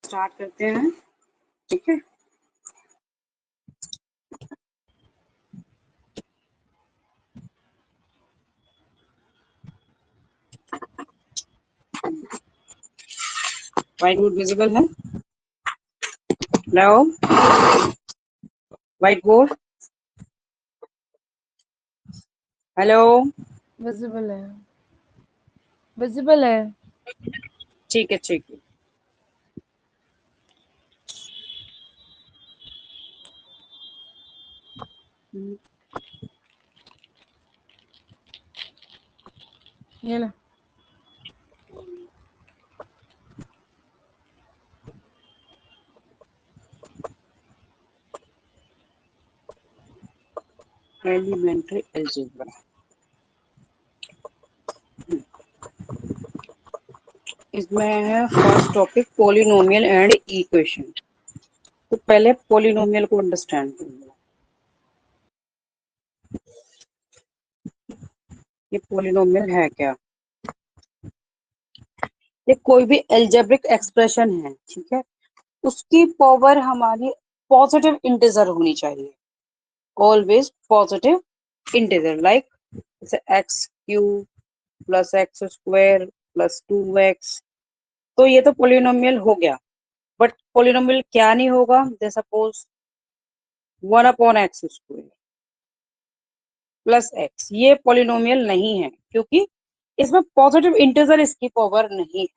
Start करते हैं, ठीक है। व्हाइट बोर्ड विजिबल है? Hello, white board, hello. Visible है, विजिबल है। ठीक है, ठीक है। ये लो। Elementary algebra. इसमें है first topic polynomial and equation. तो पहले पॉलिनोमियल को अंडरस्टैंड करेंगे। ये पॉलिनोमियल है क्या? ये कोई भी अलजेब्रिक एक्सप्रेशन है, ठीक है, उसकी पावर हमारी पॉजिटिव इंटीजर होनी चाहिए, ऑलवेज पॉजिटिव इंटीजर, लाइक जैसे x cube plus x square plus 2x। तो ये तो पॉलिनोमियल हो गया, बट पॉलिनोमियल क्या नहीं होगा? जैसे सपोज 1/x² प्लस x, ये पॉलिनोमियल नहीं है क्योंकि इसमें पॉजिटिव इंटीजर इसकी पावर नहीं है,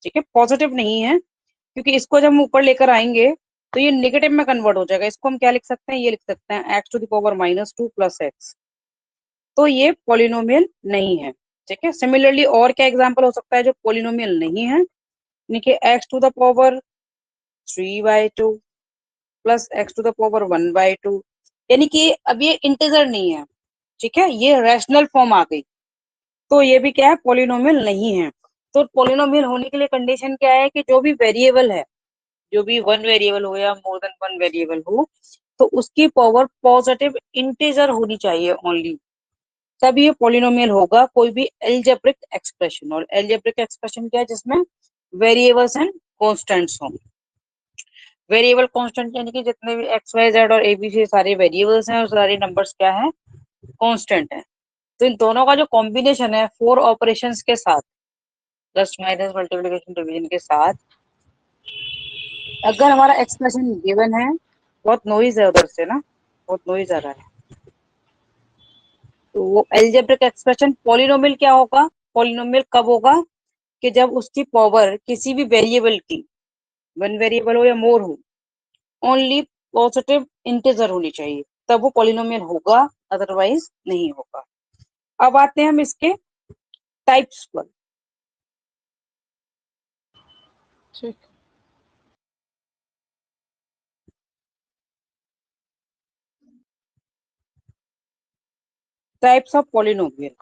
ठीक है, पॉजिटिव नहीं है, क्योंकि इसको जब हम ऊपर लेकर आएंगे तो ये नेगेटिव में कन्वर्ट हो जाएगा। इसको हम क्या लिख सकते हैं? ये लिख सकते हैं x⁻⁻2 प्लस x। तो ये पॉलिनोमियल नहीं है, ठीक है। सिमिलरली और क्या एग्जांपल हो सकता है जो पॉलिनोमियल नहीं है? देखिए x⁻3/2 प्लस x⁻1/2, यानी कि अब ये इंटीजर नहीं है, ठीक है, ये रैशनल फॉर्म आ गई। तो ये भी क्या है? पॉलिनोमियल नहीं है। तो पॉलिनोमियल होने के लिए कंडीशन क्या है कि जो भी वेरिएबल है, जो भी वन वेरिएबल हो या मोर देन वन वेरिएबल हो, तो उसकी पावर पॉजिटिव इंटीजर होनी चाहिए ओनली, तब ये पॉलिनोमियल होगा कोई भी एल्जेब्रिक एक्सप्रेशन। और एल्जेब्रिक एक्सप्रेशन क्या है? जिसमें वेरिएबल्स एंड कांस्टेंट्स हों। वेरिएबल कांस्टेंट यानी कि जितने भी एक्स वाई जेड और एबीसी सारे वेरिएबल्स हैं और सारे नंबर्स क्या है? कांस्टेंट है। तो इन दोनों का जो कॉम्बिनेशन है 4 ऑपरेशंस के साथ, प्लस माइनस मल्टीप्लिकेशन डिवीजन के साथ, अगर हमारा एक्सप्रेशन गिवन है, बहुत नॉइज है उधर से ना, बहुत नॉइज आ रहा है, तो वो एल्जेब्रिक एक्सप्रेशन पॉलिनोमियल क्या होगा? पॉलिनोमियल कब होगा? कि जब उसकी पावर किसी भी वेरिएबल की, वन वेरिएबल हो या मोर हो, ओनली पॉजिटिव इंटीजर होनी चाहिए, तब वो पॉलिनोमियल होगा, अदरवाइज नहीं होगा। अब आते हैं हम इसके टाइप्स पर। ठीक। टाइप्स ऑफ पॉलिनोमियल,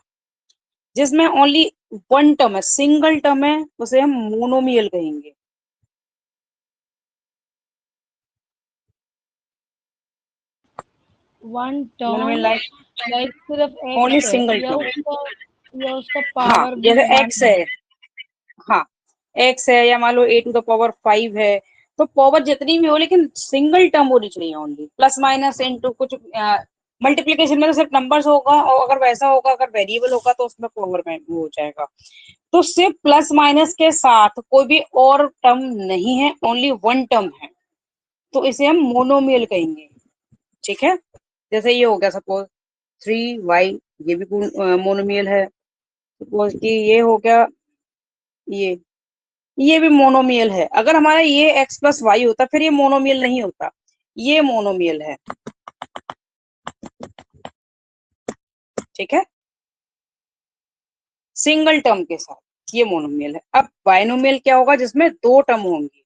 जिसमें ओनली वन टर्म है, सिंगल टर्म है, उसे हम मोनोमियल कहेंगे। वन मोनोमियल टर्म लाइक सिर्फ ओनली एक्स है सिंगल या टर्म। उसका हाँ, पावर भी जैसे वन एक्स है, हाँ, एक्स है, या मान लो a⁻5 है, तो पावर जितनी भी हो लेकिन सिंगल टर्म होनी चाहिए ओनली। प्लस माइनस इनटू कुछ मल्टीप्लिकेशन में तो सिर्फ नंबर्स होगा, और अगर वैसा होगा, अगर वेरिएबल होगा तो उसमें पावर में वो हो जाएगा। तो सिर्फ प्लस माइनस के साथ कोई भी और टर्म नहीं है, ओनली वन टर्म है, तो इसे हम मोनोमियल कहेंगे, ठीक है। जैसे ये हो गया सपोज 3y, ये भी मोनोमियल है। सपोज कि ये हो गया, ये ये भी मोनोमियल है। अगर हमारा ये x प्लस वाई होता फिर ये मोनोमियल नहीं होता, ये मोनोमियल है, ठीक है, सिंगल टर्म के साथ ये मोनोमियल है। अब बाइनोमियल क्या होगा? जिसमें दो टर्म होंगी।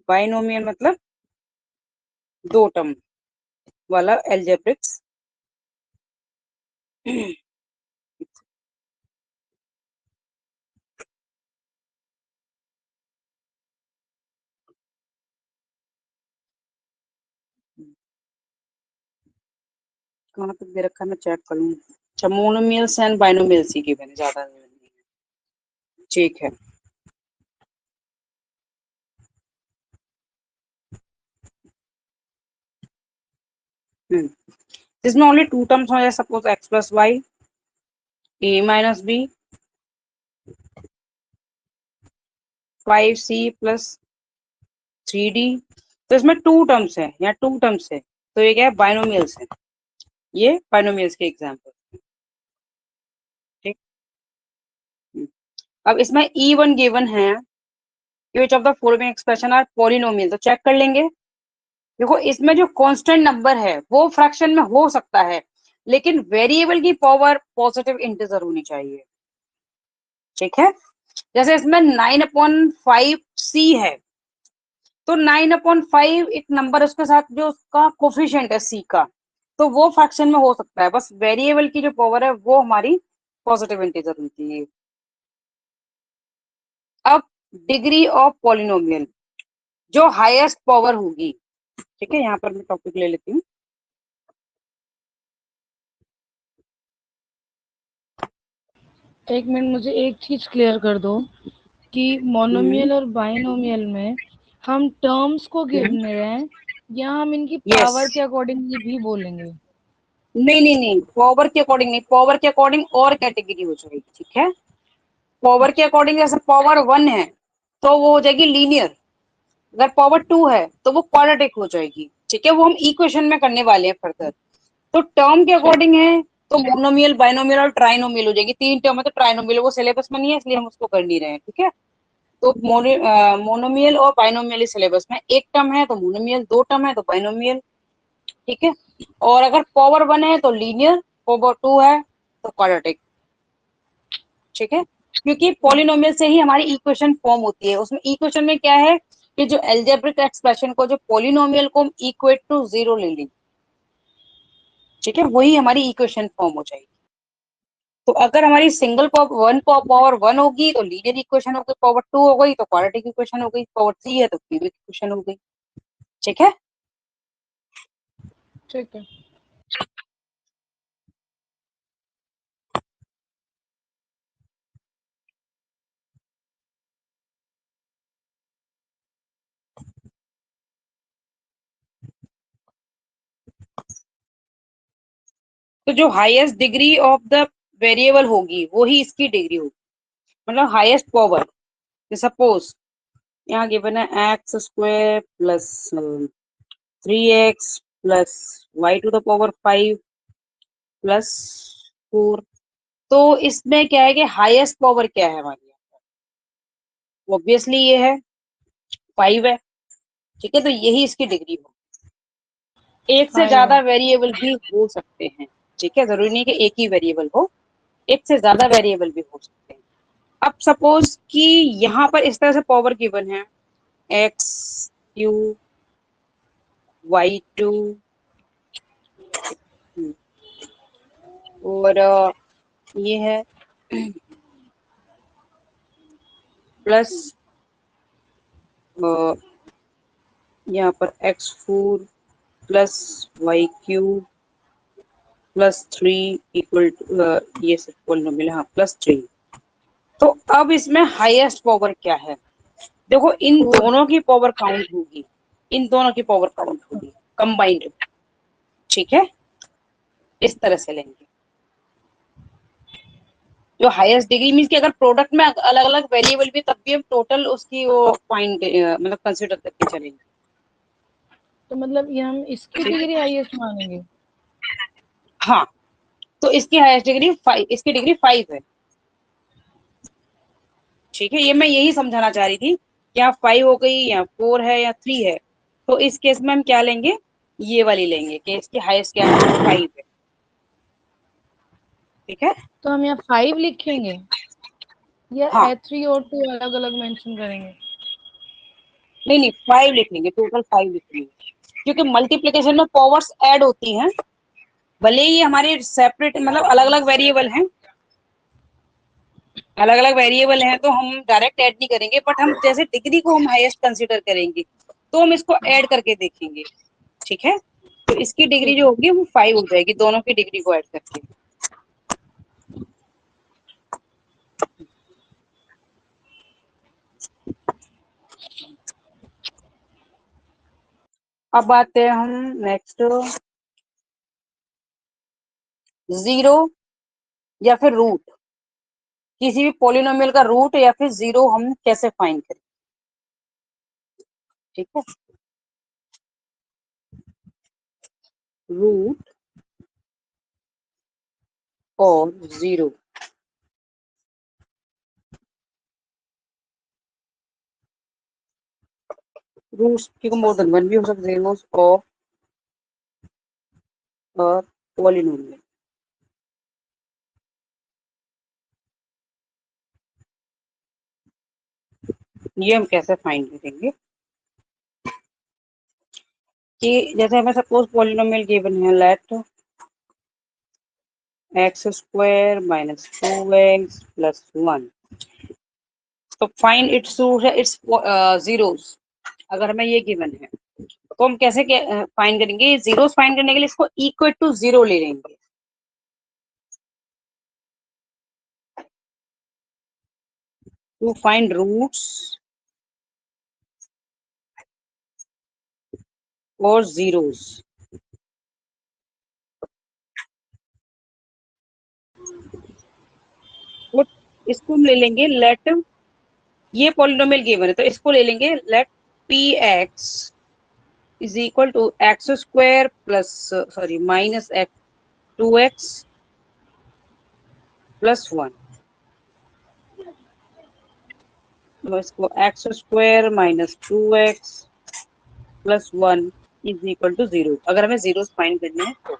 बाइनोमियल मतलब दो टर्म वाला एल्जेब्रिक्स। कहाँ तक दे रखा है मैं चेक कर लूँ। अच्छा, monomials and binomials he given है, ज्यादा नहीं है। ठीक है, जिसमें ओनली टू टर्म्स हो जाए, suppose X plus Y, A minus B, 5c plus 3d। तो इसमें टू टर्म्स है या टू टर्म्स है, तो ये क्या है, बाइनोमियल्स है। ये बाइनोमियल्स के एग्जाम्पल। ठीक। अब इसमें E1 गिवन है, which of the following expression are polynomial, तो चेक कर लेंगे। देखो इसमें जो कांस्टेंट नंबर है वो फ्रैक्शन में हो सकता है, लेकिन वेरिएबल की पावर पॉजिटिव इंटीजर होनी चाहिए। ठीक है, जैसे इसमें 9/5c है, तो 9/5 एक नंबर, उसके साथ जो उसका कोफिशिएंट है c का, तो वो फ्रैक्शन में हो सकता है, बस वेरिएबल की जो पावर है वो हमारी पॉजिटिव इंटीजर होती है। अब डिग्री ऑफ पॉलिनोमियल, जो हाईएस्ट पावर होगी, ठीक है, यहाँ पर मैं टॉपिक ले लेती हूँ। एक मिनट, मुझे एक चीज क्लियर कर दो कि मोनोमियल और बाइनोमियल में हम टर्म्स को गिन रहे हैं या हम इनकी यस, पावर के अकॉर्डिंगली भी बोलेंगे? नहीं नहीं नहीं, पावर के अकॉर्डिंग नहीं, पावर के अकॉर्डिंग और कैटेगरी हो जाएगी। ठीक है, पावर के अच्छा, अकॉर्डिंग जैसे पावर 1 है तो वो हो जाएगी लीनियर, अगर पावर 2 है तो वो क्वाड्रेटिक हो जाएगी। ठीक है, वो हम इक्वेशन में करने वाले हैं फर्दर। तो टर्म के ठीक। अकॉर्डिंग है तो मोनोमियल, बाइनोमियल और ट्राइनोमियल हो जाएगी। तीन टर्म है तो ट्राइनोमियल, वो सिलेबस में नहीं है इसलिए हम उसको कर नहीं रहे हैं। ठीक है, तो मोनोमियल और बाइनोमियल सिलेबस में, एक टर्म है तो मोनोमियल, दो टर्म है तो बाइनोमियल। ठीक है, और अगर पावर 1 है तो लीनियर, पावर 2 है तो क्वाड्रेटिक। ठीक है, क्योंकि पॉलिनोमियल से ही हमारी इक्वेशन फॉर्म होती है। उसमें इक्वेशन में क्या है कि जो एल्जेब्रिक एक्सप्रेशन को, जो पॉलिनोमियल को हम इक्वेट टू जीरो ले लें, ठीक है, वही हमारी इक्वेशन फॉर्म हो जाएगी। तो अगर हमारी सिंगल पावर वन होगी तो लीनियर इक्वेशन हो गई, पावर 2 हो गई तो क्वाड्रेटिक इक्वेशन हो गई, पावर 3 है तो क्यूबिक इक्वेशन हो गई। ठीक है, ठीक है। तो जो highest degree of the variable होगी वो ही इसकी डिग्री होगी, मतलब हाईएस्ट पावर। सपोज यहाँ गिवन है x square plus 3x plus y to the power 5 plus 4। तो इसमें क्या है कि हाईएस्ट पावर क्या है हमारी, ऑब्वियसली ये है 5 है। ठीक है, तो यही इसकी डिग्री हो। एक से 5 ज्यादा है। वेरिएबल भी हो सकते हैं। ठीक है, जरूरी नहीं कि एक ही वेरिएबल हो, एक से ज्यादा वेरिएबल भी हो सकते हैं। अब सपोज कि यहाँ पर इस तरह से पावर गिवन है, x3 y2 और ये है प्लस यहाँ पर x4 plus y3 +3 equal to ये सब पॉलिनोमियल, हाँ +3। तो अब इसमें हाईएस्ट पावर क्या है, देखो इन 4। दोनों की पावर काउंट होगी, इन दोनों की पावर काउंट होगी कंबाइंड। ठीक है, इस तरह से लेंगे। जो हाईएस्ट डिग्री मीन्स कि अगर प्रोडक्ट में अलग अलग वेरिएबल भी, तब भी हम टोटल उसकी वो पॉइंट मतलब कंसिडर करके चलेंगे। तो मतलब ये हम इसकी डिग्री हाईएस्ट मानेंगे? हाँ, तो इसकी हाईएस्ट डिग्री 5, इसकी डिग्री 5 है। ठीक है, ये मैं यही समझाना चाह रही थी, या 5 हो गई या 4 है या 3 है। तो इस केस में हम क्या लेंगे, ये वाली लेंगे कि इसकी हाईएस्ट क्या है, 5 है। ठीक है, तो हम यहाँ 5 लिखेंगे या हाँ, A3 और 2 अलग अलग मेंशन करेंगे? नहीं नहीं 5 लिखेंगे, टोटल 5 लिखेंगे, क्योंकि मल्टीप्लीकेशन में पावर्स ऐड होती हैं, भले ही हमारे सेपरेट मतलब अलग अलग वेरिएबल हैं, अलग अलग वेरिएबल हैं, तो हम डायरेक्ट ऐड नहीं करेंगे, बट हम जैसे डिग्री को हम हाईएस्ट कंसीडर करेंगे तो हम इसको ऐड करके देखेंगे। ठीक है, तो इसकी डिग्री ठीक जो है। होगी वो 5 हो जाएगी, दोनों की डिग्री को ऐड करके। अब आते हैं हम नेक्स्ट जीरो या फिर रूट, किसी भी पॉलिनोमियल का रूट या फिर जीरो हम कैसे फाइंड करें। ठीक है, रूट और जीरो, रूट्स की मोर देन वन भी हो सकते हैं ऑफ पॉलिनोमियल। ये हम कैसे फाइंड करेंगे कि जैसे हमें सपोज पॉलिनोमियल गिवन है, let x square minus 2x plus 1, तो फाइंड इट्स रूट है, इट्स जीरोस। अगर हमें ये गिवन है तो हम कैसे फाइंड करेंगे, जीरोस फाइंड करने के लिए इसको इक्वल टू जीरो ले लेंगे। टू फाइंड रूट्स और जीरोस, तो इसको हम ले लेंगे लेट, ये पॉलिनोमियल गिवन है तो इसको ले लेंगे let p x is equal to x square plus sorry minus x 2x plus 1। तो इसको x square minus 2x plus 1 is equal to zero, अगर हमें जीरो फाइंड करने हैं तो।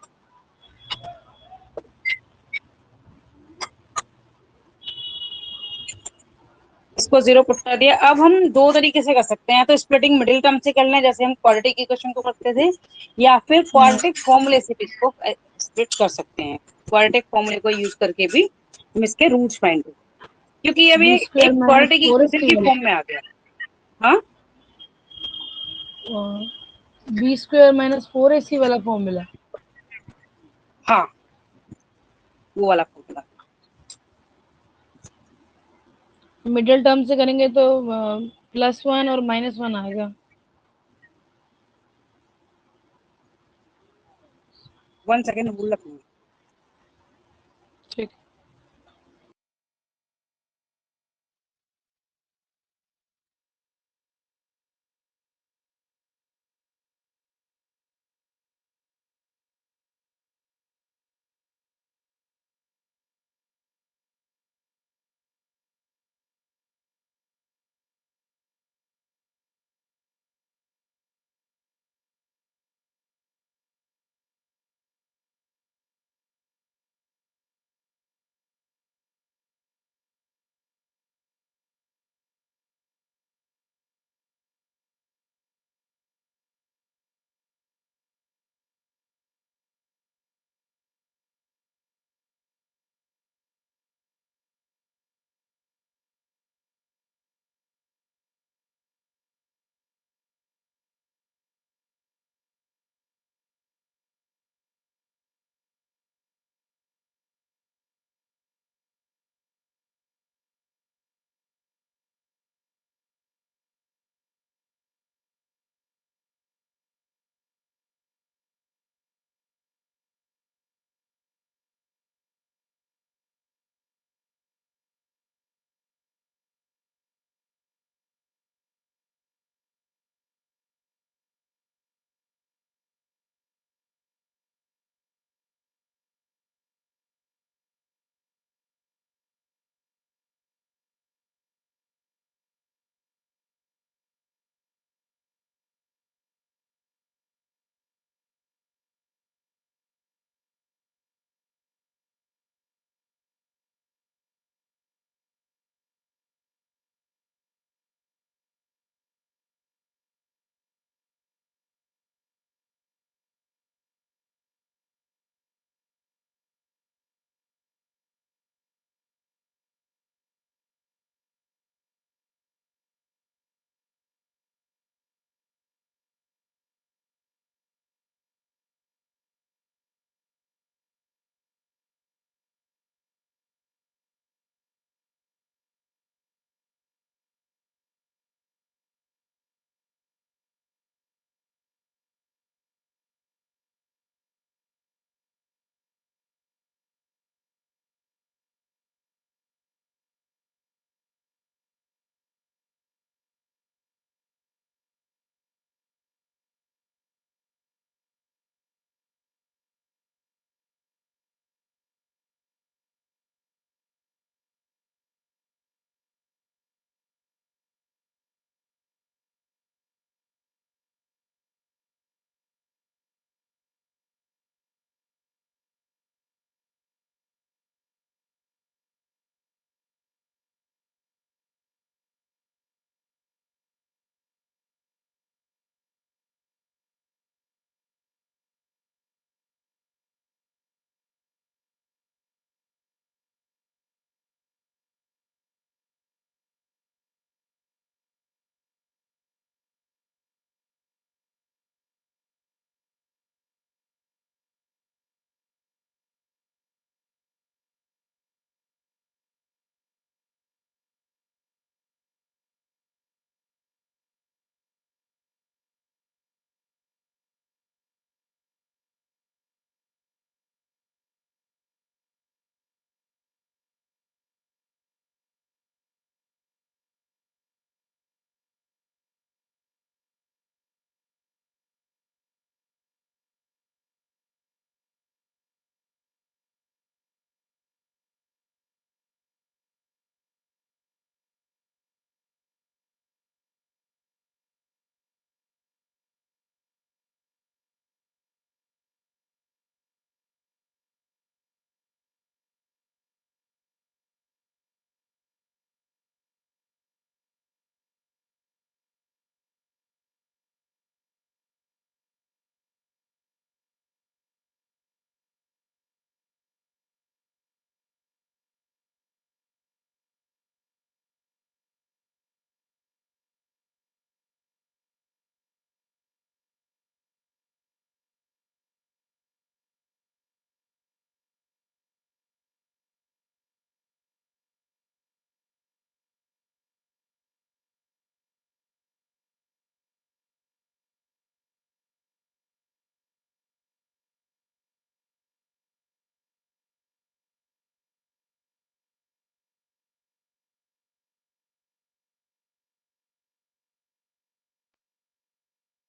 इसको जीरो पुट कर दिया। अब हम दो तरीके से कर सकते हैं, तो स्प्लिटिंग मिडिल टर्म से कर लें जैसे हम क्वाड्रेटिक इक्वेशन को करते थे, या फिर क्वाड्रेटिक फॉर्मूले से भी इसको स्प्लिट कर सकते हैं। क्वाड्रेटिक फॉर्मूले को यूज करके भी हम इसके रूट्स फाइंड कर, क्योंकि अभी बी एक square minus quadratic four equation AC की वाला, फॉर्म में आ गया। हाँ, बी स्क्वायर माइनस 4ac वाला फॉर्मूला। हाँ, वो वाला फॉर्मूला। मिडिल टर्म से करेंगे तो +1 और -1 आएगा। 1 सेकेंड होल्ड रखना। ठीक।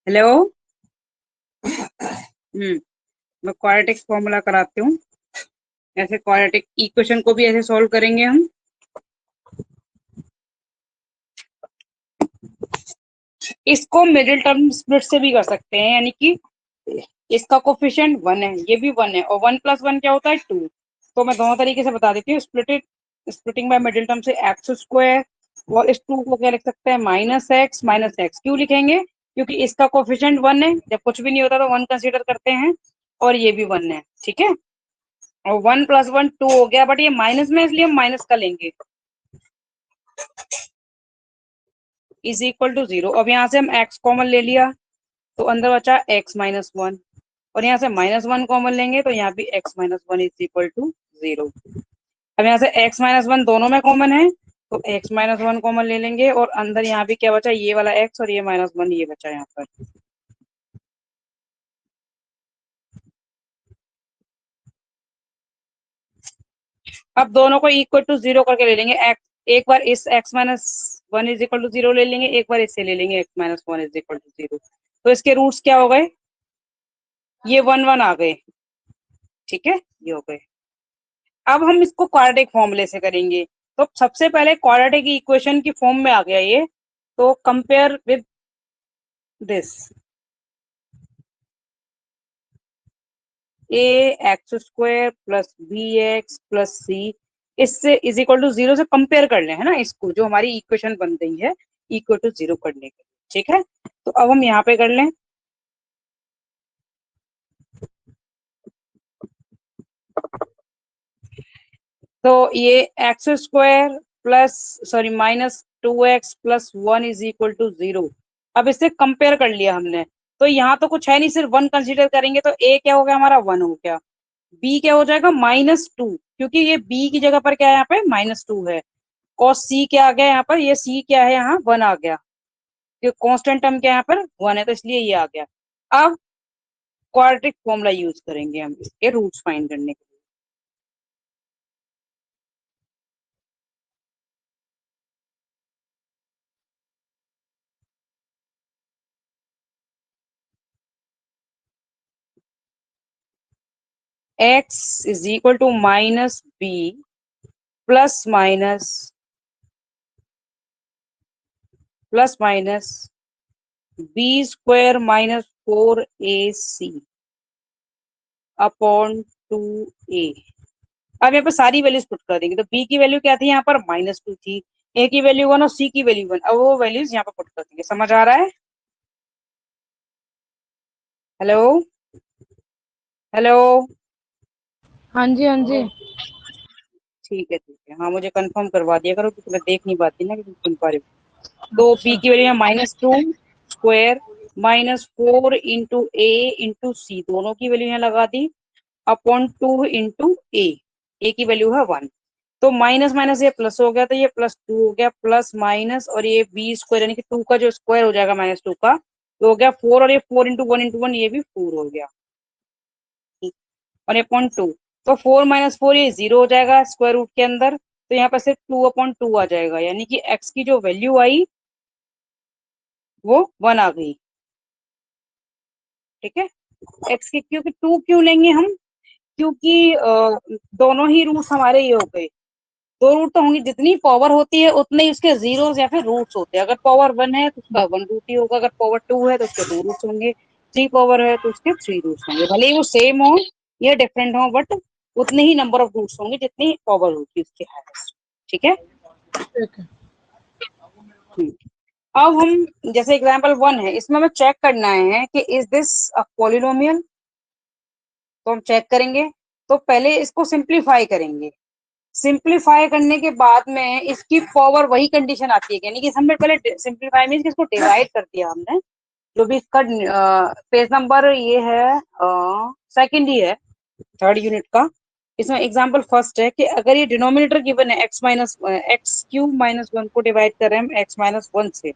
हेलो। मैं क्वाड्रेटिक फॉर्मूला कराती हूँ। ऐसे क्वाड्रेटिक इक्वेशन को भी ऐसे सॉल्व करेंगे हम। इसको मिडिल टर्म स्प्लिट से भी कर सकते हैं, यानी कि इसका कोफिशिएंट 1 है, ये भी 1 है, और 1 + 1 क्या होता है 2। तो मैं दोनों तरीके से बता देती हूँ। स्प्लिटिंग बाय मिडिल टर्म से x², और इस 2 को क्या लिख सकते हैं -x। क्यों लिखेंगे? क्योंकि इसका कोफिशिएंट 1 है, जब कुछ भी नहीं होता तो 1 कंसीडर करते हैं, और ये भी 1 है, ठीक है। और 1 + 1 2 हो गया, बट ये माइनस में, इसलिए हम माइनस का लेंगे, इज इक्वल टू 0। अब यहाँ से हम x कॉमन ले लिया, तो अंदर बचा x-1, और यहाँ से -1 कॉमन लेंगे, तो यहाँ भी x-1 इज इक्वल टू 0। अब यहाँ से x-1 दोनों में कॉमन है, तो x-1 कॉमन ले लेंगे, और अंदर यहाँ भी क्या बचा, ये वाला x और ये -1 ये बचा यहाँ पर। अब दोनों को इक्वल टू 0 करके ले लेंगे। एक बार इस x-1 इज इक्वल टू 0 ले लेंगे, एक बार इससे ले लेंगे x-1 इज इक्वल टू 0। तो इसके रूट्स क्या हो गए, ये 1 1 आ गए, ठीक है, ये हो गए। अब हम इसको क्वाड्रेटिक फॉर्मूले से करेंगे। तो सबसे पहले क्वाड्रेटिक इक्वेशन की फॉर्म में आ गया ये, तो compare with this ax² + bx + c, इससे इज इक्वल टू 0 से कंपेयर कर लें, है ना, इसको जो हमारी इक्वेशन बन गई है इक्वल टू 0 करने के लिए, ठीक है। तो अब हम यहाँ पे कर लें, तो ये x² -2x + 1 is equal to 0। अब इससे कंपेयर कर लिया हमने, तो यहाँ तो कुछ है नहीं, सिर्फ 1 कंसीडर करेंगे, तो a क्या हो गया हमारा, 1 हो गया। b क्या हो जाएगा, -2, क्योंकि ये b की जगह पर क्या है, यहाँ पे -2 है। और c क्या आ गया यहाँ पर, ये c क्या है यहाँ, 1 आ गया, क्योंकि कांस्टेंट टर्म क्या है यहाँ पर 1 है, तो इसलिए ये आ गया। अब क्वाड्रेटिक फॉर्मूला यूज करेंगे हम इसके रूट्स फाइंड करने के लिए। x is equal to -b plus minus b² -4ac upon 2a। अब यहाँ पे सारी वैल्यूज पुट कर देंगे, तो b की वैल्यू क्या थी यहाँ पर, -2 थी, a की वैल्यू 1 और c की वैल्यू 1। अब वो वैल्यूज यहाँ पर पुट कर देंगे। समझ आ रहा है? Hello hello. हाँ जी, हाँ जी। ठीक है ठीक है, हाँ मुझे कंफर्म करवा दिया करो, क्योंकि मैं देख नहीं पाती ना कि तुम सुन पा रही हो। तो b अच्छा। की वैल्यू है -2² -4 इंटू a इंटू सी, दोनों की वैल्यू यहाँ लगा दी, अपॉन 2 इंटू ए की वैल्यू है 1। तो माइनस माइनस ये प्लस हो गया, तो ये +2 हो गया, प्लस माइनस, और ये b² यानी कि 2 का जो स्क्वायर हो जाएगा -2 का, तो हो गया 4, और ये 4 इंटू 1 इंटू 1 ये भी 4 हो गया, और ये अपॉन 2। तो 4 - 4 ये 0 हो जाएगा स्क्वायर रूट के अंदर, तो यहाँ पर सिर्फ 2/2 आ जाएगा, यानी कि x की जो वैल्यू आई वो 1 आ गई, ठीक है। x की, क्योंकि 2 क्यों लेंगे हम, क्योंकि दोनों ही रूट्स हमारे ये हो गए, दो रूट तो होंगे, जितनी पावर होती है उतने ही उसके जीरोस या फिर रूट्स होते हैं। अगर पावर 1 है तो उसका 1 रूट ही होगा, अगर पावर 2 है तो उसके 2 रूट्स होंगे, 3 पावर है तो उसके 3 रूट्स होंगे, भले ही वो सेम हो या डिफरेंट हो, बट उतने ही नंबर ऑफ रूट्स होंगे जितनी पावर होगी उसके हाईएस्ट, ठीक है। ठीक है। हम्म। अब हम जैसे एग्जांपल 1 है, इसमें हमें चेक करना है कि इज दिस अ पॉलिनोमियल, तो हम चेक करेंगे। तो पहले इसको सिंप्लीफाई करेंगे, सिंप्लीफाई करने के बाद में इसकी पावर वही कंडीशन आती है, यानी कि हमने पहले सिंप्लीफाई मींस इसको डिवाइड कर दिया हमने, जो भी इसका पेज नंबर ये है सेकंड ही है, थर्ड यूनिट का। इसमें एग्जांपल फर्स्ट है कि अगर ये डिनोमिनेटर गिवन है x³ - 1 को डिवाइड कर रहे हैं हम x-1 से,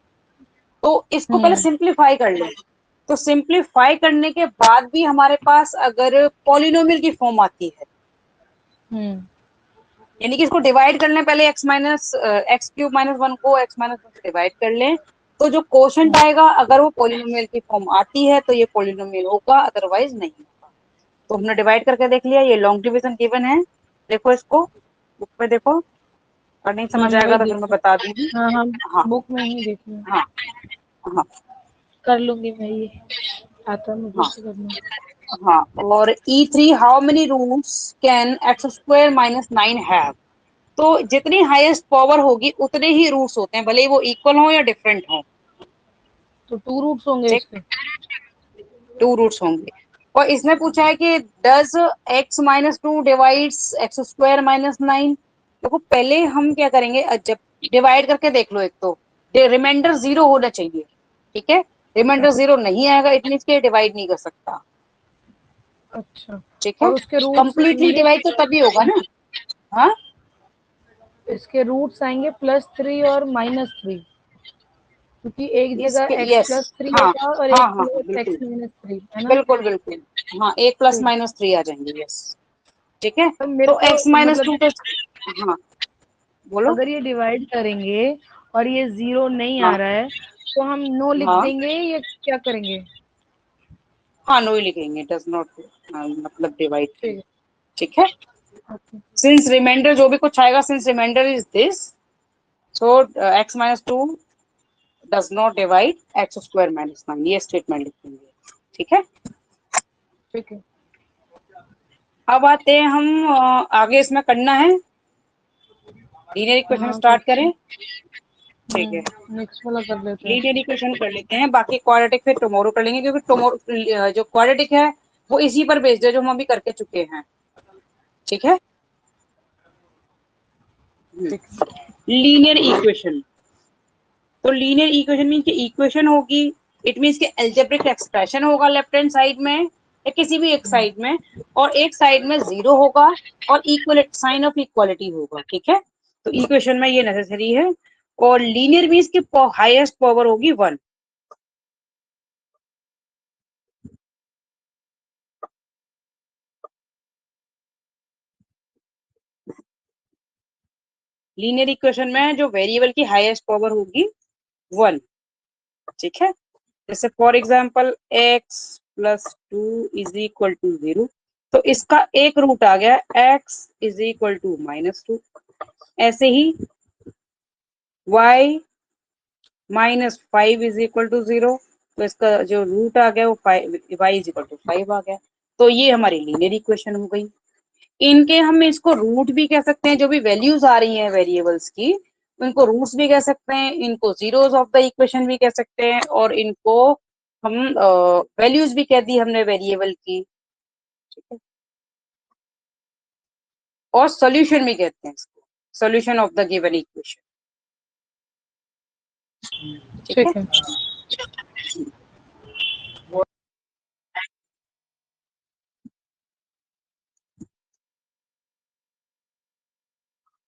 तो इसको पहले सिंप्लीफाई कर लें। तो सिंप्लीफाई करने के बाद भी हमारे पास अगर पॉलिनोमियल की फॉर्म आती है, यानी कि इसको डिवाइड कर लें पहले x-1 को x-1 से डिवाइड कर लें, तो जो कोशेंट आएगा अगर वो पॉलिनोमियल की फॉर्म आती है तो ये पॉलिनोमियल होगा, अदरवाइज नहीं होगा। तो हमने डिवाइड करके देख लिया, ये लॉन्ग डिवीजन गिवन है, देखो इसको बुक में देखो, और नहीं हाँ समझ मैं आएगा वही तो देख फिर मैं रही बता दूंगी। हूँ। हाँ हाँ, हाँ बुक में ही देख रही हूँ। हाँ हाँ कर लूंगी मैं, ये आता मुझे हाँ से करना। हाँ। और E3 how many roots can x square minus 9 have. तो जितनी हाईएस्ट पावर होगी उतने ही रूट्स होते हैं, भले ही वो इक्वल हो या डिफरेंट हो। तो 2 रूट्स होंगे ठीक, इसके। 2 रूट्स होंगे। और इसमें पूछा है कि does x minus 2 divides x square minus 9। देखो पहले हम क्या करेंगे, जब डिवाइड करके देख लो, एक तो रिमाइंडर 0 होना चाहिए, ठीक है। रिमाइंडर 0 नहीं आएगा, इट मींस के डिवाइड नहीं कर सकता, अच्छा, ठीक है। और उसके रूट्स कंप्लीटली आएंगे, डिवाइड तो तभी होगा ना। हाँ इसके रूट्स आएंगे +3 और -3, क्योंकि एक जगह इसके, x यस, प्लस थ्री हाँ होगा और हाँ एक हाँ हाँ, प्लस बिल्कुल x-3 है ना। बिल्कुल बिल्कुल। हाँ, एक प्लस ठीक। माइनस 3 आ जाएंगे, यस, ठीक है। तो मेरे तो को एक्स माइनस मतलब 2 तो, हाँ बोलो। अगर ये डिवाइड करेंगे और ये 0 नहीं आ हाँ रहा है, तो हम नो लिख हाँ देंगे या क्या करेंगे? हाँ, नो ही लिखेंगे, डज नॉट मतलब डिवाइड की, ठीक है। ठीक है। ओके। सिंस रिमाइंडर जो भी कुछ आएगा, since reminder is this, so x minus 2 does not divide x square minus 9, ये स्टेटमेंट लिखेंगे, ठीक है। ठीक है। अब आते हैं हम, आगे इसमें करना है, लीनियर इक्वेशन हाँ स्टार्ट करते करें, हैं। ठीक है। नेक्स्ट वाला कर लेते हैं। लीनियर इक्वेशन कर लेते हैं, बाकी क्वाड्रेटिक फिर टुमारो कर लेंगे, क्योंकि टुमारो जो क्वाड्रेटिक है वो इसी पर बेस्ड है जो हम अभी करके चुके हैं, ठीक है। लीनियर इक्वेशन, तो लीनियर इक्वेशन मीन की इक्वेशन होगी, इट मीन्स कि एल्जेब्रिक एक्सप्रेशन होगा लेफ्ट हैंड साइड में या किसी भी एक साइड में, और एक साइड में 0 होगा और इक्वल साइन ऑफ इक्वालिटी होगा, ठीक है। तो इक्वेशन में ये नेसेसरी है। और लीनियर मीन्स की हाईएस्ट पावर होगी 1। लीनियर इक्वेशन में जो वेरिएबल की हाईएस्ट पावर होगी 1, ठीक है। जैसे for example x plus 2 is equal to 0, तो इसका एक रूट आ गया x इज इक्वल टू -2। ऐसे ही y minus 5 is equal to 0, तो इसका जो रूट आ गया वो y इज इक्वल टू 5 आ गया। तो ये हमारी लीनियर इक्वेशन हो गई। इनके हम इसको रूट भी कह सकते हैं, जो भी वैल्यूज आ रही हैं वेरिएबल्स की, उनको रूट्स भी कह सकते हैं, इनको जीरोस ऑफ द इक्वेशन भी कह सकते हैं, और इनको हम वैल्यूज भी कह दी हमने वेरिएबल की, ठीक है। और सॉल्यूशन भी कहते हैं इसको, solution of the given equation, ठीक है। ठीक है।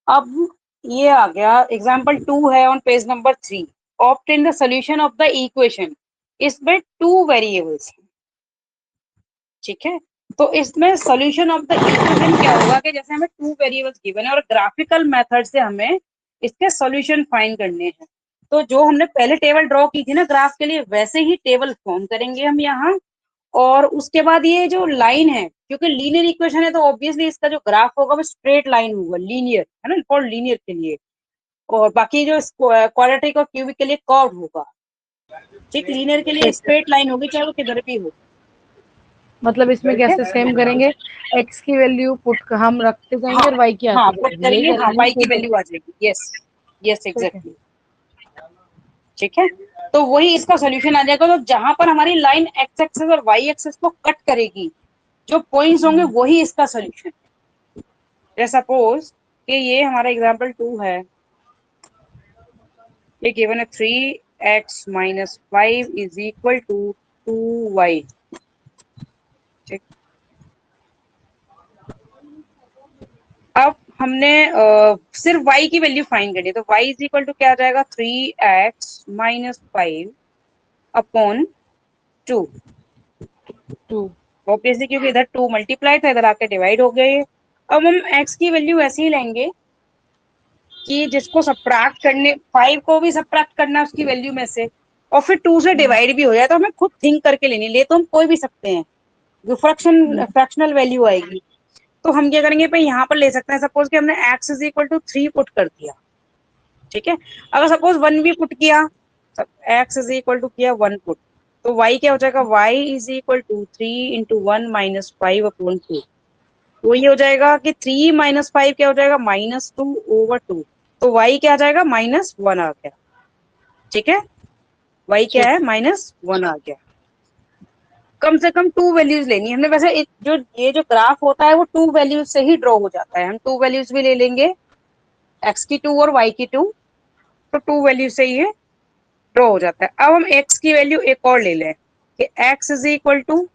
अब ये आ गया एग्जाम्पल 2 है on page number 3, obtain the solution of the equation. इसमें 2 वेरिएबल्स, ठीक है। तो इसमें सॉल्यूशन ऑफ द इक्वेशन क्या होगा कि जैसे हमें 2 वेरिएबल्स गिवन है और ग्राफिकल मेथड से हमें इसके सॉल्यूशन फाइंड करने हैं। तो जो हमने पहले टेबल ड्रॉ की थी ना ग्राफ के लिए, वैसे ही टेबल फॉर्म करेंगे हम यहाँ। और उसके बाद ये जो लाइन है, क्योंकि लीनियर इक्वेशन है तो ऑब्वियसली इसका जो ग्राफ होगा वो स्ट्रेट लाइन होगा, लीनियर है ना, फॉर लीनियर के लिए। और बाकी जो क्वाड्रेटिक और क्यूबिक के लिए कर्व होगा, ठीक। लीनियर के लिए ठीक है, स्ट्रेट लाइन होगी, चाहे वो किधर भी हो, मतलब इसमें ठीक है। कैसे सेम करेंगे? x की वैल्यू पुट हम रखते हाँ जाएंगे और y की हाँ, आती पुट जाएगी, यही करेंगे, हाँ, करेंगे ना वाई की सेम? वैल्यू आ जाएगी, यस यस ठीक है। एग्जैक्टली, ठीक है। तो वही इसका सोल्यूशन आ जाएगा। तो जहां पर हमारी लाइन एक्स एक्सेस और वाई एक्सेस को कट करेगी, जो पॉइंट्स होंगे वही इसका सोल्यूशन है। जैसे सपोज कि ये हमारा एग्जांपल 2 है, ये गिवन है 3x minus 5 is equal to 2y, ठीक। अब हमने सिर्फ y की वैल्यू फाइंड करनी है, तो y इज इक्वल टू क्या आ जाएगा, 3x माइनस 5 अपॉन 2। 2। ऑब्वियसली क्योंकि इधर 2 मल्टीप्लाई था, इधर आके डिवाइड हो गए। अब हम x की वैल्यू ऐसे ही लेंगे कि जिसको सब्ट्रैक्ट करने, 5 को भी सब्ट्रैक्ट करना है उसकी वैल्यू में से, और फिर 2 से डिवाइड भी हो जाए तो हमें खुद थिंक करके लेनी, ले तो हम कोई भी सकते हैं, जो फ्रैक्शनल वैल्यू आएगी। तो हम क्या करेंगे भाई, यहाँ पर ले सकते हैं, सपोज कि हमने x is equal to 3 put कर दिया, ठीक है। अगर सपोज 1 भी पुट किया, x इज इक्वल टू किया 1 पुट, तो y क्या हो जाएगा, y is equal to 3 into 1 minus 5/2। तो ये हो जाएगा कि 3 माइनस 5 क्या हो जाएगा, -2/2। तो y क्या आ जाएगा, -1 आ गया, ठीक है। y क्या है, -1 आ गया। कम से कम 2 वैल्यूज लेनी है हमने। वैसे जो ये जो ग्राफ होता है वो 2 वैल्यूज से ही ड्रॉ हो जाता है, हम 2 वैल्यूज भी ले लेंगे, x की 2 और y की 2, तो 2 वैल्यू से ये ड्रॉ हो जाता है। अब हम x की वैल्यू एक और ले लें कि x इज इक्वल टू,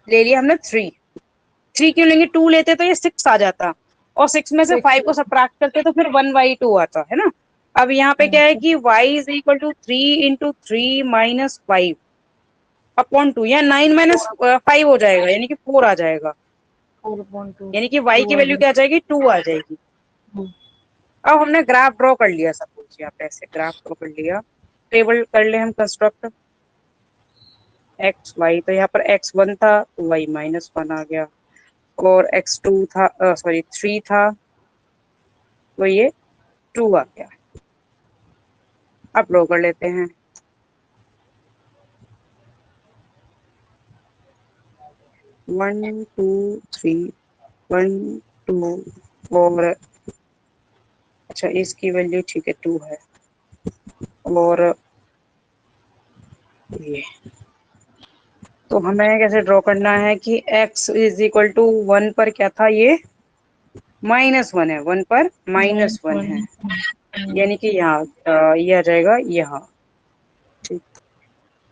ले लिया हमने 3 क्यों लेंगे, 2 लेते तो ये 6 आ जाता, और 6 में से 5 को सब्ट्रैक्ट करते तो फिर 1/2 आता है ना। अब यहाँ पे क्या है कि y is equal to 3 into 3 minus 5/2, या 9 माइनस 5 हो जाएगा, यानी कि 4 आ जाएगा, 4/2 यानी कि y की वैल्यू क्या आ जाएगी, 2 आ जाएगी। अब हमने ग्राफ ड्रॉ कर लिया, सपोज यहाँ पे ऐसे ग्राफ ड्रॉ कर लिया, टेबल कर ले हम कंस्ट्रक्ट एक्स वाई, तो यहाँ पर x1 था तो y -1 आ गया, और x2 था, सॉरी 3 था तो ये 2 आ गया। अब ड्रॉ कर लेते हैं, 1 2 3 1 2, और अच्छा इसकी वैल्यू ठीक है 2 है, और ये तो हमें कैसे ड्रॉ करना है कि x इज इक्वल टू 1 पर क्या था, ये -1 है, 1 पर -1 है, यानी कि यहाँ ये आ जाएगा यहाँ, ठीक।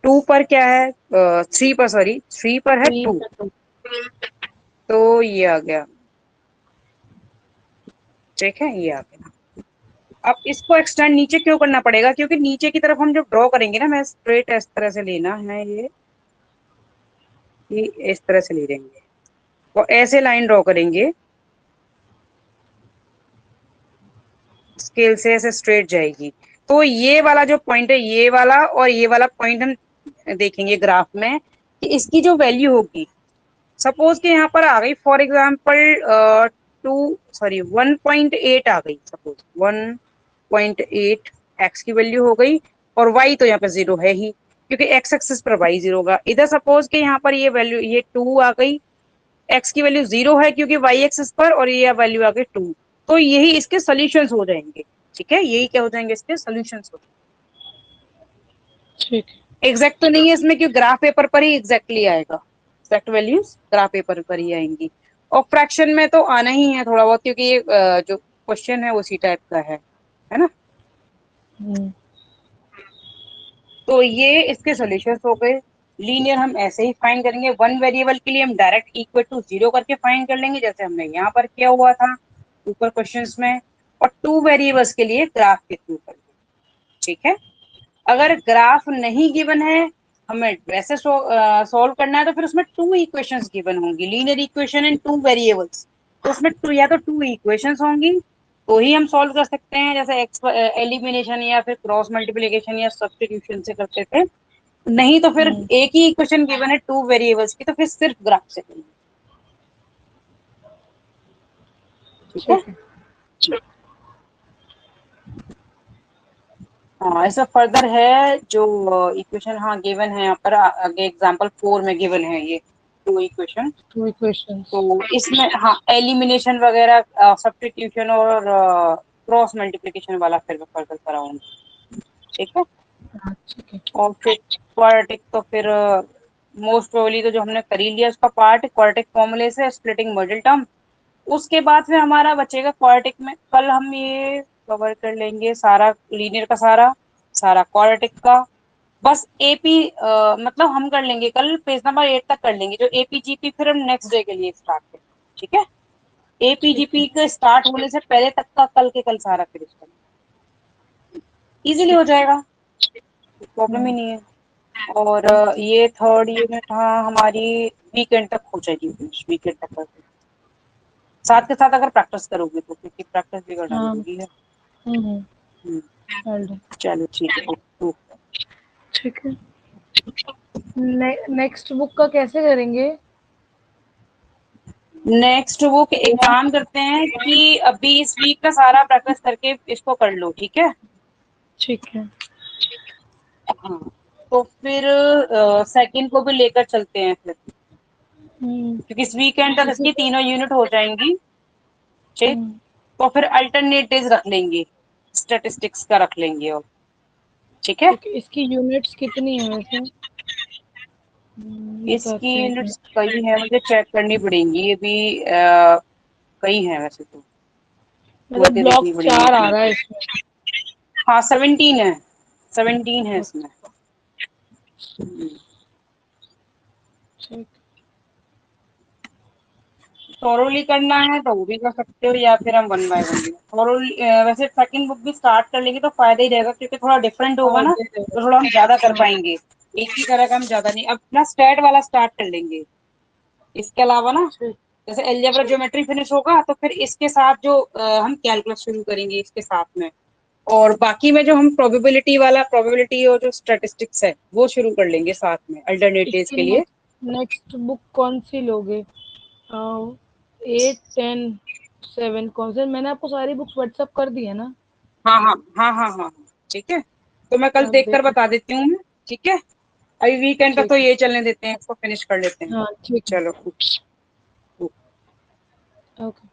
2 पर क्या है, 3 पर, सॉरी 3 पर है 2, तो ये आ गया, ठीक है, ये आ गया। अब इसको एक्सटेंड नीचे क्यों करना पड़ेगा, क्योंकि नीचे की तरफ हम जब ड्रॉ करेंगे ना, मैं स्ट्रेट इस तरह से लेना है, ये इस तरह से ले लेंगे और ऐसे लाइन ड्रॉ करेंगे, स्केल से ऐसे स्ट्रेट जाएगी। तो ये वाला जो पॉइंट है, ये वाला और ये वाला पॉइंट हम देखेंगे ग्राफ में कि इसकी जो वैल्यू होगी, सपोज कि यहाँ पर आ गई फॉर एग्जाम्पल 1.8 आ गई, सपोज 1.8 एक्स की वैल्यू हो गई, और वाई तो यहाँ पे 0 है ही, क्योंकि एक्स एक्सिस पर वाई 0 होगा। इधर सपोज कि यहाँ पर ये वैल्यू, ये 2 आ गई, एक्स की वैल्यू 0 है क्योंकि वाई एक्सिस पर, और ये वैल्यू आ गई 2, तो यही इसके सोल्यूशंस हो जाएंगे, ठीक है, यही क्या हो जाएंगे, इसके सोल्यूशंस हो ठीक है। एग्जैक्ट तो नहीं है इसमें, क्योंकि ग्राफ पेपर पर ही एग्जैक्टली आएगा, एग्जैक्ट वैल्यूज ग्राफ पेपर पर ही आएंगी, और फ्रैक्शन में तो आना ही है थोड़ा बहुत, क्योंकि ये जो क्वेश्चन है उसी टाइप का है ना। तो ये इसके सॉल्यूशंस हो गए। लीनियर हम ऐसे ही फाइंड करेंगे, वन वेरिएबल के लिए हम डायरेक्ट इक्वल टू 0 करके फाइंड कर लेंगे, जैसे हमने यहाँ पर किया हुआ था ऊपर क्वेश्चंस में, और 2 वेरिएबल्स के लिए ग्राफ के थ्रू करेंगे, ठीक है। अगर ग्राफ नहीं गिवन है, हमें वैसे सॉल्व करना है, तो फिर उसमें 2 इक्वेशंस गिवन होंगी, लीनियर इक्वेशन इन 2 वेरिएबल्स, तो उसमें या तो 2 इक्वेशंस होंगी तो ही हम सॉल्व कर सकते हैं, जैसे एलिमिनेशन या फिर क्रॉस मल्टीप्लिकेशन या सब्स्टिट्यूशन से करते थे। नहीं तो फिर एक ही इक्वेशन गिवन है 2 वेरिएबल्स की, तो फिर सिर्फ ग्राफ से करेंगे, ठीक है। हाँ, ऐसा फर्दर है जो इक्वेशन हाँ गिवन है यहाँ पर, आगे एग्जांपल 4 में गिवन है ये 2 इक्वेशन, 2 इक्वेशंस। तो इसमें हाँ एलिमिनेशन वगैरह, सब्स्टिट्यूशन और क्रॉस मल्टीप्लिकेशन वाला फिर मैं फर्दर कराऊंगी, ठीक है। ठीक है। और फिर क्वाड्रेटिक तो फिर मोस्ट प्रोबेबली तो जो हमने कर ही लिया उसका पार्ट, क्वाड्रेटिक फॉर्मूले से स्प्लिटिंग मॉडल टर्म, उसके बाद फिर हमारा बचेगा क्वाड्रेटिक में, कल हम ये कवर कर लेंगे सारा लीनियर का, सारा सारा क्वाड्रेटिक का, बस एपी मतलब हम कर लेंगे कल पेज नंबर 8 तक कर लेंगे, जो एपीजीपी फिर हम नेक्स्ट डे के लिए स्टार्ट करेंगे, ठीक है। एपीजीपी के स्टार्ट होने से पहले तक का कल के कल सारा फिनिश करेंगे, इजीली हो जाएगा, प्रॉब्लम ही नहीं है। और ये थर्ड यूनिट हाँ हमारी वीकेंड तक हो जाएगी फिनिश, वीकेंड तक कर देंगे। साथ के साथ अगर प्रैक्टिस करोगे तो, क्योंकि प्रैक्टिस भी करना हाँ। जरूरी है। चलो ठीक है, ओके। ठीक है। नेक्स्ट बुक का कैसे करेंगे? नेक्स्ट वो एक काम करते हैं कि अभी इस वीक का सारा प्रैक्टिस करके इसको कर लो, ठीक है। ठीक है। हाँ, तो फिर सेकंड को भी लेकर चलते हैं फिर, क्योंकि इस वीकेंड तक इसकी तीनों यूनिट हो जाएंगी। ठीक, तो फिर अल्टरनेट डेज रख लेंगे, स्टैटिस्टिक्स का रख लेंगे। और ठीक है, ठीक है। इसकी यूनिट्स कितनी है वैसे? इसकी बताती हूँ। यूनिट्स कई है, मुझे चेक करनी पड़ेंगी अभी। कई है वैसे तो, मतलब वैसे ब्लॉक देखनी पड़ेंगी 4 आ इसमें। रहा है इसमें। हाँ 17 है, 17 है इसमें। ठीक। थोरोली करना है तो वो भी कर सकते हो, या फिर हम वन बाय वन भी थोरोली। वैसे सेकंड बुक भी स्टार्ट कर लेंगे तो फायदा ही रहेगा, क्योंकि थोड़ा डिफरेंट होगा हाँ, ना, दे दे। तो थोड़ा हम ज्यादा कर पाएंगे। एक ही तरह का हम ज्यादा नहीं, अपना स्टैट वाला स्टार्ट कर लेंगे। इसके अलावा ना, ठीक। जैसे अलजेब्रा ज्योमेट्री फिनिश होगा तो फिर इसके साथ जो हम कैलकुलस शुरू करेंगे इसके साथ में। और बाकी में जो हम प्रोबेबिलिटी वाला, प्रोबेबिलिटी और जो स्टैटिस्टिक्स है वो शुरू कर लेंगे साथ में अल्टरनेटिव्स इसकी के लिए। नेक्स्ट बुक कौन सी लोगे? 8, 10, 7 कौन से? मैंने आपको सारी बुक्स व्हाट्सएप कर दी है ना? हाँ हाँ हाँ हाँ हाँ, ठीक है। तो मैं कल आप देख कर देख। बता देती हूँ। ठीक है, अभी वीकेंड तक ठीक तो है। ये चलने देते हैं, इसको फिनिश कर लेते हैं। हाँ ठीक है। चलो। ओके।